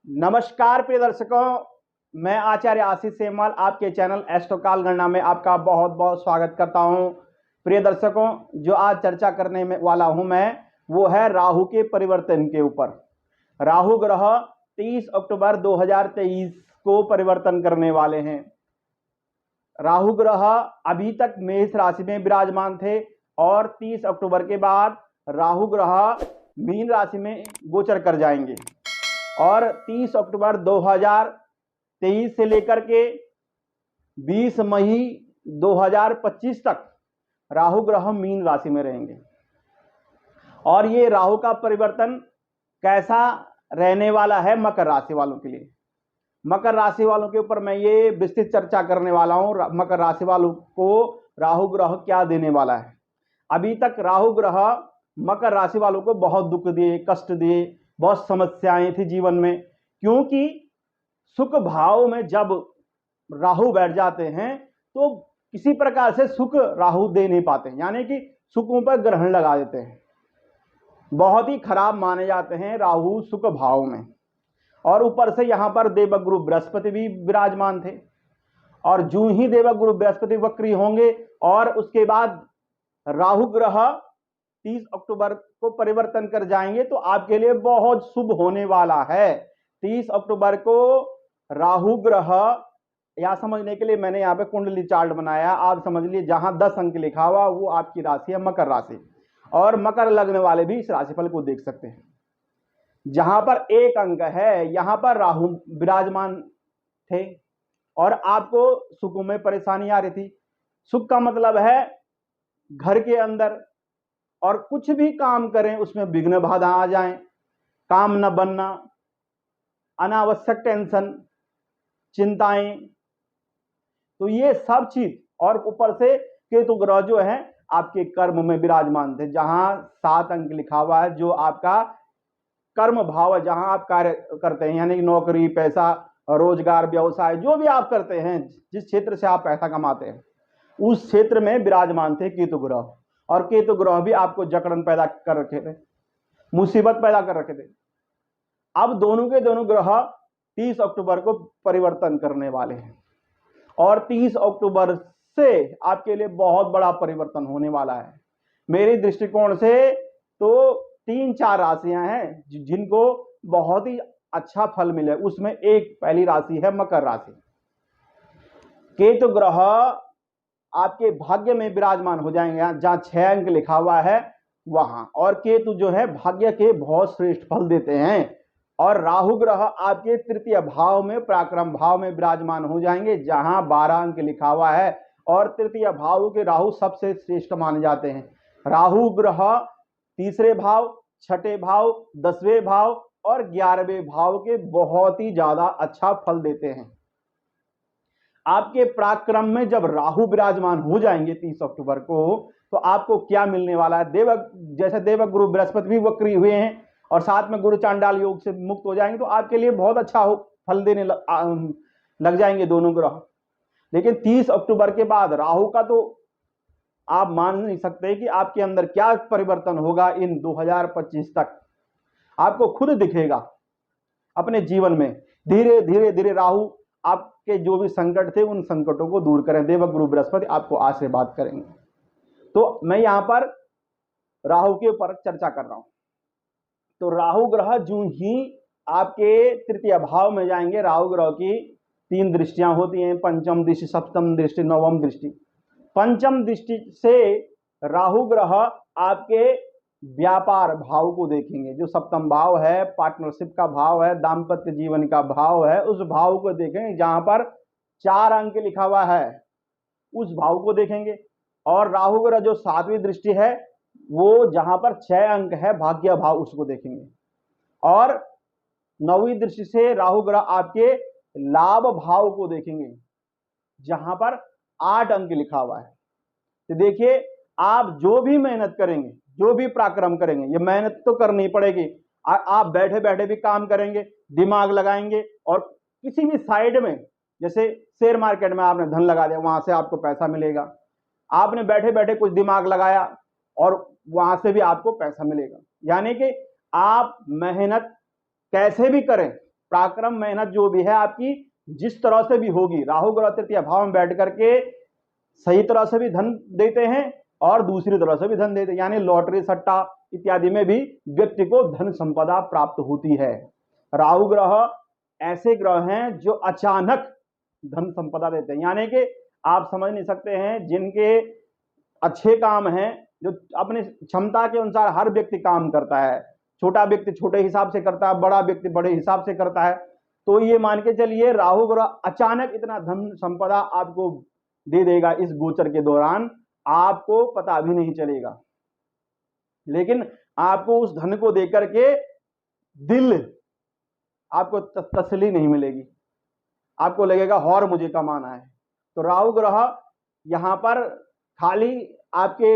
नमस्कार प्रिय दर्शकों, मैं आचार्य आशीष सेमवाल आपके चैनल एस्ट्रो काल गणना में आपका बहुत बहुत स्वागत करता हूं। प्रिय दर्शकों, जो आज चर्चा करने में वाला हूं मैं, वो है राहु के परिवर्तन के ऊपर। राहु ग्रह 30 अक्टूबर 2023 को परिवर्तन करने वाले हैं। राहु ग्रह अभी तक मेष राशि में विराजमान थे और 30 अक्टूबर के बाद राहु ग्रह मीन राशि में गोचर कर जाएंगे और 30 अक्टूबर 2023 से लेकर के 20 मई 2025 तक राहु ग्रह मीन राशि में रहेंगे। और ये राहु का परिवर्तन कैसा रहने वाला है मकर राशि वालों के लिए। मकर राशि वालों के ऊपर मैं ये विस्तृत चर्चा करने वाला हूं। मकर राशि वालों को राहु ग्रह क्या देने वाला है। अभी तक राहु ग्रह मकर राशि वालों को बहुत दुख दिए, कष्ट दिए, बहुत समस्याएं थी जीवन में, क्योंकि सुख भाव में जब राहु बैठ जाते हैं तो किसी प्रकार से सुख राहु दे नहीं पाते, यानी कि सुखों पर ग्रहण लगा देते हैं। बहुत ही खराब माने जाते हैं राहु सुख भाव में। और ऊपर से यहां पर देवगुरु बृहस्पति भी विराजमान थे और जो ही देवगुरु बृहस्पति वक्री होंगे और उसके बाद राहु ग्रह 30 अक्टूबर को परिवर्तन कर जाएंगे तो आपके लिए बहुत शुभ होने वाला है। 30 अक्टूबर को राहु ग्रह, या समझने के लिए मैंने यहाँ पे कुंडली चार्ट बनाया, आप समझ लीजिए जहां 10 अंक लिखा हुआ वो आपकी राशि है मकर राशि, और मकर लग्न वाले भी इस राशिफल को देख सकते हैं। जहां पर 1 अंक है यहां पर राहु विराजमान थे और आपको सुखों में परेशानी आ रही थी। सुख का मतलब है घर के अंदर और कुछ भी काम करें उसमें विघ्न बाधा आ जाएं, काम न बनना, अनावश्यक टेंशन, चिंताएं, तो ये सब चीज। और ऊपर से केतु ग्रह जो है आपके कर्म में विराजमान थे, जहां 7 अंक लिखा हुआ है, जो आपका कर्म भाव है, जहां आप कार्य करते हैं, यानी नौकरी, पैसा, रोजगार, व्यवसाय, जो भी आप करते हैं, जिस क्षेत्र से आप पैसा कमाते हैं उस क्षेत्र में विराजमान थे केतु ग्रह। और केतु ग्रह भी आपको जकड़न पैदा कर रखे थे, मुसीबत पैदा कर रखे थे। अब दोनों के दोनों ग्रह 30 अक्टूबर को परिवर्तन करने वाले हैं और 30 अक्टूबर से आपके लिए बहुत बड़ा परिवर्तन होने वाला है। मेरे दृष्टिकोण से तो 3-4 राशियां हैं जिनको बहुत ही अच्छा फल मिले, उसमें एक पहली राशि है मकर राशि। केतु ग्रह आपके भाग्य में विराजमान हो जाएंगे, जहां 6 अंक लिखा हुआ है वहां। और केतु जो है भाग्य के बहुत श्रेष्ठ फल देते हैं। और राहु ग्रह आपके तृतीय भाव में, पराक्रम भाव में विराजमान हो जाएंगे, जहां 12 अंक लिखा हुआ है। और तृतीय भाव के राहु सबसे श्रेष्ठ माने जाते हैं। राहु ग्रह तीसरे भाव, छठे भाव, 10वें भाव और 11वें भाव के बहुत ही ज्यादा अच्छा फल देते हैं। आपके पराक्रम में जब राहु विराजमान हो जाएंगे 30 अक्टूबर को, तो आपको क्या मिलने वाला है। जैसे देवगुरु बृहस्पति भी वक्री हुए हैं और साथ में गुरु चांडाल योग से मुक्त हो जाएंगे, तो आपके लिए बहुत अच्छा फल देने लग जाएंगे दोनों ग्रह। लेकिन 30 अक्टूबर के बाद राहु का तो आप मान नहीं सकते कि आपके अंदर क्या परिवर्तन होगा। इन 2025 तक आपको खुद दिखेगा अपने जीवन में। धीरे धीरे धीरे राहु आपके जो भी संकट थे उन संकटों को दूर करें। देवगुरु बृहस्पति आपको आशीर्वाद करेंगे। तो मैं यहां पर राहु के ऊपर चर्चा कर रहा हूं। तो राहु ग्रह जो ही आपके तृतीय भाव में जाएंगे, राहु ग्रह की 3 दृष्टियां होती हैं, पंचम दृष्टि, सप्तम दृष्टि, नवम दृष्टि। पंचम दृष्टि से राहु ग्रह आपके व्यापार भाव को देखेंगे। जो सप्तम भाव है, पार्टनरशिप का भाव है, दाम्पत्य जीवन का भाव है, उस भाव को देखेंगे। जहां पर 4 अंक लिखा हुआ है उस भाव को देखेंगे। और राहु ग्रह जो 7वीं दृष्टि है वो जहां पर 6 अंक है, भाग्य भाव, उसको देखेंगे। और 9वीं दृष्टि से राहु ग्रह आपके लाभ भाव को देखेंगे, जहां पर 8 अंक लिखा हुआ है। तो देखिए, आप जो भी मेहनत करेंगे, जो भी पराक्रम करेंगे, ये मेहनत तो करनी पड़ेगी। आप बैठे बैठे भी काम करेंगे, दिमाग लगाएंगे, और किसी भी साइड में, जैसे शेयर मार्केट में आपने धन लगा दिया, वहां से आपको पैसा मिलेगा। आपने बैठे बैठे कुछ दिमाग लगाया और वहां से भी आपको पैसा मिलेगा। यानी कि आप मेहनत कैसे भी करें, पराक्रम मेहनत जो भी है आपकी जिस तरह से भी होगी, राहु ग्रह तृतीय भाव में बैठ करके सही तरह से भी धन देते हैं और दूसरी तरह से भी धन देते हैं, यानी लॉटरी सट्टा इत्यादि में भी व्यक्ति को धन संपदा प्राप्त होती है। राहु ग्रह ऐसे ग्रह हैं जो अचानक धन संपदा देते हैं, यानी कि आप समझ नहीं सकते हैं, जिनके अच्छे काम हैं, जो अपनी क्षमता के अनुसार हर व्यक्ति काम करता है, छोटा व्यक्ति छोटे हिसाब से करता है, बड़ा व्यक्ति बड़े हिसाब से करता है, तो ये मान के चलिए राहु ग्रह अचानक इतना धन संपदा आपको दे देगा इस गोचर के दौरान, आपको पता भी नहीं चलेगा। लेकिन आपको उस धन को देकर के दिल आपको तसल्ली नहीं मिलेगी, आपको लगेगा और मुझे कमाना है। तो राहु ग्रह यहां पर खाली आपके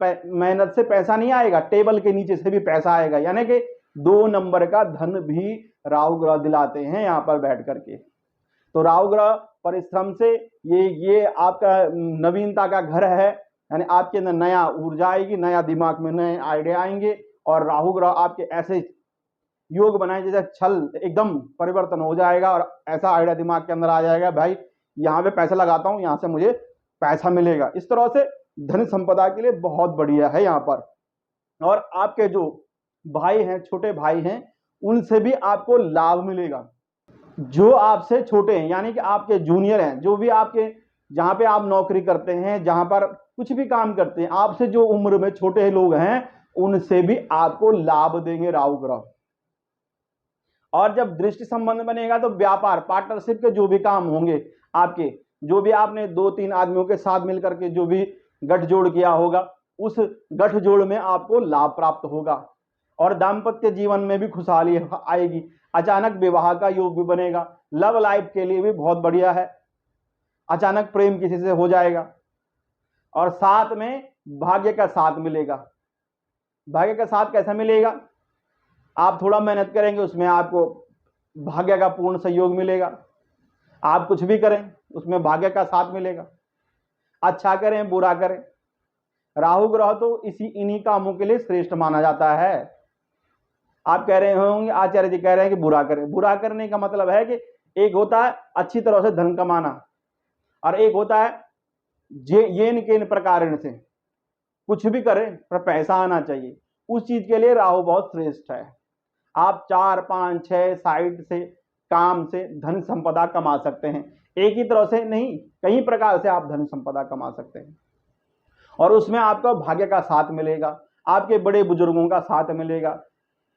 मेहनत से पैसा नहीं आएगा, टेबल के नीचे से भी पैसा आएगा, यानी कि 2 नंबर का धन भी राहु ग्रह दिलाते हैं यहां पर बैठ करके। तो राहु ग्रह परिश्रम से ये आपका नवीनता का घर है, यानी आपके अंदर नया ऊर्जा आएगी, नया दिमाग में नए आइडिया आएंगे, और राहु ग्रह आपके ऐसे योग बनाए जैसे छल एकदम परिवर्तन हो जाएगा और ऐसा आइडिया दिमाग के अंदर आ जाएगा, भाई यहाँ पे पैसा लगाता हूँ, यहाँ से मुझे पैसा मिलेगा। इस तरह से धन संपदा के लिए बहुत बढ़िया है यहाँ पर। और आपके जो भाई हैं, छोटे भाई हैं, उनसे भी आपको लाभ मिलेगा। जो आपसे छोटे हैं, यानी कि आपके जूनियर हैं, जो भी आपके जहाँ पे आप नौकरी करते हैं, जहाँ पर कुछ भी काम करते हैं, आपसे जो उम्र में छोटे लोग हैं, उनसे भी आपको लाभ देंगे राहु ग्रह। और जब दृष्टि संबंध बनेगा तो व्यापार पार्टनरशिप के जो भी काम होंगे आपके, जो भी आपने 2-3 आदमियों के साथ मिलकर के जो भी गठजोड़ किया होगा, उस गठजोड़ में आपको लाभ प्राप्त होगा। और दाम्पत्य जीवन में भी खुशहाली आएगी, अचानक विवाह का योग भी बनेगा। लव लाइफ के लिए भी बहुत बढ़िया है, अचानक प्रेम किसी से हो जाएगा। और साथ में भाग्य का साथ मिलेगा। भाग्य का साथ कैसा मिलेगा? आप थोड़ा मेहनत करेंगे, उसमें आपको भाग्य का पूर्ण सहयोग मिलेगा। आप कुछ भी करें, उसमें भाग्य का साथ मिलेगा। अच्छा करें बुरा करें, राहु ग्रह तो इन्हीं कामों के लिए श्रेष्ठ माना जाता है। आप कह रहे होंगे आचार्य जी कह रहे हैं कि बुरा करें। बुरा करने का मतलब है कि एक होता है अच्छी तरह से धन कमाना, और एक होता है येन केन प्रकार से कुछ भी करें पर पैसा आना चाहिए। उस चीज के लिए राहु बहुत श्रेष्ठ है। आप 4, 5, 6 साइड से काम से धन संपदा कमा सकते हैं। एक ही तरह से नहीं, कई प्रकार से आप धन संपदा कमा सकते हैं। और उसमें आपको भाग्य का साथ मिलेगा, आपके बड़े बुजुर्गों का साथ मिलेगा,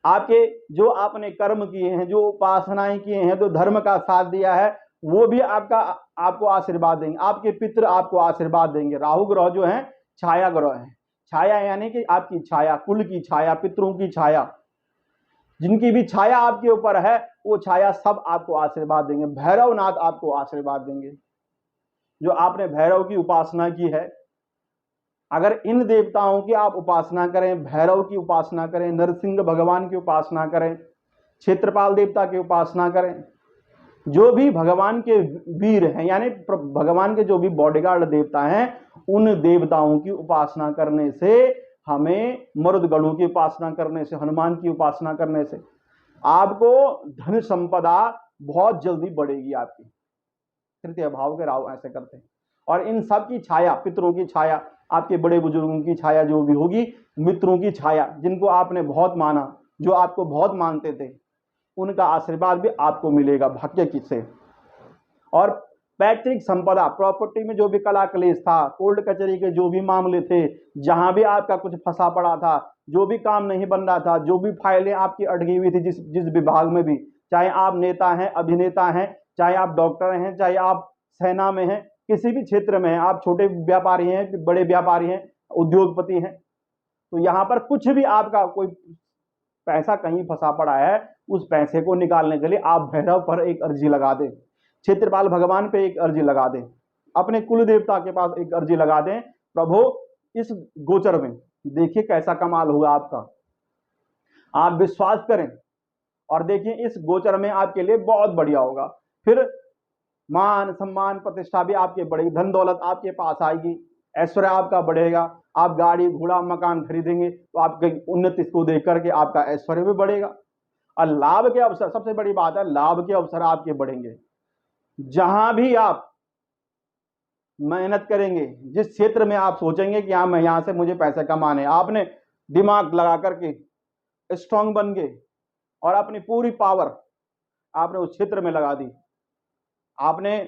आपके जो आपने कर्म किए हैं, जो उपासनाएं किए हैं, जो धर्म का साथ दिया है, वो भी आपको आशीर्वाद देंगे। आपके पितृ आपको आशीर्वाद देंगे। राहु ग्रह जो है छाया ग्रह है। छाया यानी कि आपकी छाया, कुल की छाया, पितरों की छाया, जिनकी भी छाया आपके ऊपर है, वो छाया सब आपको आशीर्वाद देंगे। भैरवनाथ आपको आशीर्वाद देंगे। जो आपने भैरव की उपासना की है, अगर इन देवताओं की आप उपासना करें, भैरव की उपासना करें, नरसिंह भगवान की उपासना करें, क्षेत्रपाल देवता की उपासना करें, जो भी भगवान के वीर हैं, यानी भगवान के जो भी बॉडीगार्ड देवता हैं, उन देवताओं की उपासना करने से, हमें मरुदगणों की उपासना करने से, हनुमान की उपासना करने से आपको धन संपदा बहुत जल्दी बढ़ेगी आपकी। तृतीय भाव के राहु ऐसे करते हैं। और इन सब की छाया, पितरों की छाया, आपके बड़े बुजुर्गों की छाया जो भी होगी, मित्रों की छाया, जिनको आपने बहुत माना, जो आपको बहुत मानते थे, उनका आशीर्वाद भी आपको मिलेगा भाग्य की से। और पैतृक संपदा, प्रॉपर्टी में जो भी कला क्लेश था, कोर्ट कचहरी के जो भी मामले थे, जहां भी आपका कुछ फंसा पड़ा था, जो भी काम नहीं बन रहा था, जो भी फाइलें आपकी अटकी हुई थी, जिस विभाग में भी, चाहे आप नेता हैं, अभिनेता हैं, चाहे आप डॉक्टर हैं, चाहे आप सेना में हैं, किसी भी क्षेत्र में हैं, आप छोटे व्यापारी हैं, बड़े व्यापारी हैं, उद्योगपति हैं, तो यहाँ पर कुछ भी आपका कोई पैसा कहीं फंसा पड़ा है, उस पैसे को निकालने के लिए आप भैरव पर एक अर्जी लगा दें, क्षेत्रपाल भगवान पे एक अर्जी लगा दें, अपने कुल देवता के पास एक अर्जी लगा दें, प्रभु इस गोचर में देखिए कैसा कमाल होगा आपका। आप विश्वास करें और देखिए इस गोचर में आपके लिए बहुत बढ़िया होगा। फिर मान सम्मान प्रतिष्ठा भी आपके बढ़ेगी, धन दौलत आपके पास आएगी, ऐश्वर्य आपका बढ़ेगा, आप गाड़ी घोड़ा मकान खरीदेंगे तो आपके उन्नति को देख करके आपका ऐश्वर्य भी बढ़ेगा। और लाभ के अवसर, सबसे बड़ी बात है, लाभ के अवसर आपके बढ़ेंगे। जहां भी आप मेहनत करेंगे, जिस क्षेत्र में आप सोचेंगे कि हाँ मैं यहां से मुझे पैसे कमाने, आपने दिमाग लगा करके स्ट्रांग बन गए और अपनी पूरी पावर आपने उस क्षेत्र में लगा दी। आपने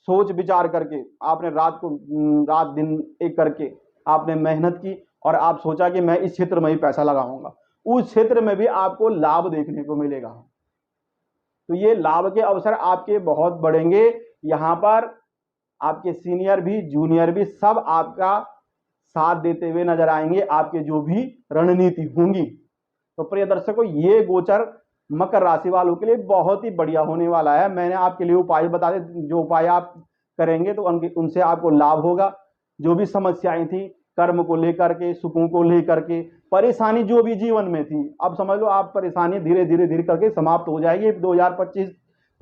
सोच विचार करके, आपने रात दिन एक करके आपने मेहनत की और आप सोचा कि मैं इस क्षेत्र में ही पैसा लगाऊंगा, उस क्षेत्र में भी आपको लाभ देखने को मिलेगा। तो ये लाभ के अवसर आपके बहुत बढ़ेंगे। यहां पर आपके सीनियर भी जूनियर भी सब आपका साथ देते हुए नजर आएंगे, आपके जो भी रणनीति होंगी। तो प्रिय दर्शकों, ये गोचर मकर राशि वालों के लिए बहुत ही बढ़िया होने वाला है। मैंने आपके लिए उपाय बता दे, जो उपाय आप करेंगे तो उनसे आपको लाभ होगा। जो भी समस्याएं थी कर्म को लेकर के, सुखों को लेकर के, परेशानी जो भी जीवन में थी, अब समझ लो आप परेशानी धीरे धीरे धीरे करके समाप्त हो जाएगी। 2025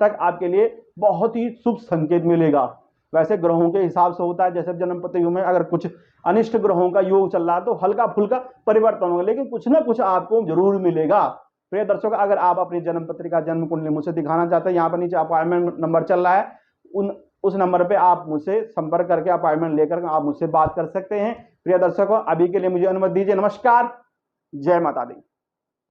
तक आपके लिए बहुत ही शुभ संकेत मिलेगा। वैसे ग्रहों के हिसाब से होता है, जैसे जन्म पत्रियों में अगर कुछ अनिष्ट ग्रहों का योग चल रहा है तो हल्का फुल्का परिवर्तन होगा, लेकिन कुछ ना कुछ आपको जरूर मिलेगा। प्रिय दर्शक, अगर आप अपनी जन्म पत्रिका जन्म कुंडली मुझसे दिखाना चाहते हैं, यहाँ पर नीचे अपॉइंटमेंट नंबर चल रहा है, उस नंबर पे आप मुझसे संपर्क करके अपॉइंटमेंट लेकर आप मुझसे बात कर सकते हैं। प्रिय दर्शकों, अभी के लिए मुझे अनुमति दीजिए। नमस्कार, जय माता दी।